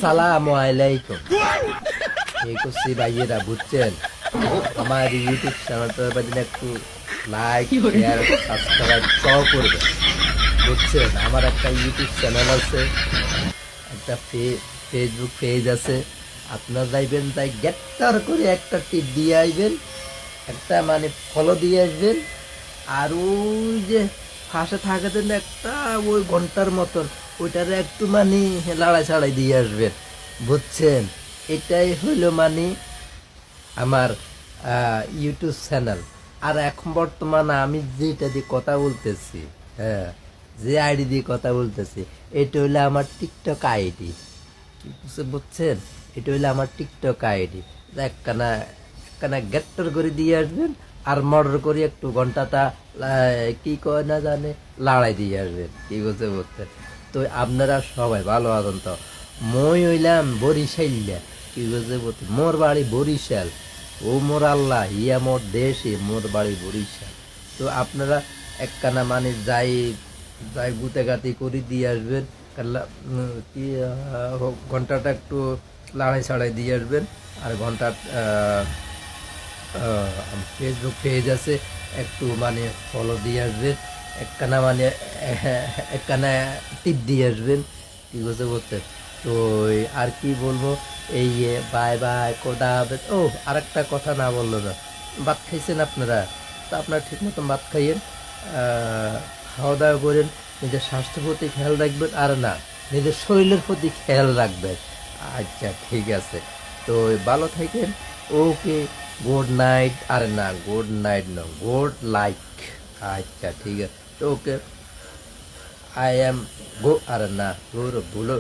সালাম আলাইকুম। এই করছি ভাইয়েরা, বুঝছেন? আমার ইউটিউব চ্যানেলটার বাদিনে একটু লাইক, শেয়ার, সাবস্ক্রাইব সব করবে, বুঝছেন? আমার একটা ইউটিউব চ্যানেল আছে, একটা ফেসবুক পেজ আছে। আপনার যাইবেন, তাই গ্যাটার করে একটা টিপ দিয়ে আসবেন, একটা মানে ফলো দিয়ে আসবেন। আর ওই যে ফাঁসে থাকাতেন একটা ওই ঘন্টার মতন, ওইটারে একটু মানে লাড়াই ছাড়াই দিয়ে আসবেন, বুঝছেন? এটাই হইলো মানে আমার ইউটিউব চ্যানেল। আর এখন বর্তমানে আমি যেটা দিয়ে কথা বলতেছি, হ্যাঁ, যে আইডি দিয়ে কথা বলতেছি, এটা হইলো আমার টিকটক আইডি, বুঝছেন? এটা হইলো আমার টিকটক আইডি। একখানা একখানা গ্যাট্টর করে দিয়ে আসবেন, আর মর্ডার করে একটু ঘন্টাটা কি কয় না জানে লাড়াই দিয়ে আসবেন, কি বলছে বুঝছেন? তো আপনারা সবাই ভালো আছেন তো? মই হইলাম বরিশাইল্লা, কি বলছে বলতে, মোর বাড়ি বরিশাল। ও মোর আল্লাহ, ইয়া মোর দেশে, মোর বাড়ি বরিশাল। তো আপনারা একখানা মানে যাই যাই গুতেগাতি করে দিয়ে আসবেন, কি ঘন্টাটা একটু লাড়াই ছাড়াই দিয়ে আসবেন। আর ঘন্টা ফেসবুক পেজ আছে, একটু মানে ফলো দিয়ে আসবেন, একখানা মানে একখানা টিপ দিয়ে আসবেন, কি বলতে বলতে। তো আর কি বলবো, এই বাই বাই, কোদা হাফেজ। ও, আর একটা কথা না বললো না, ভাত খাইছেন আপনারা? তো আপনারা ঠিক মতন ভাত খাইয়েন, খাওয়া দাওয়া করেন, নিজের স্বাস্থ্যের প্রতি খেয়াল রাখবেন, আর না, নিজের শরীরের প্রতি খেয়াল রাখবেন। আচ্ছা, ঠিক আছে। তো ভালো থাকেন। ওকে, গুড নাইট। আরে না, গুড নাইট না, গুড লাইক। আচ্ছা, ঠিক আছে। ওকে, আই এম গো, আরে না, ভুলো,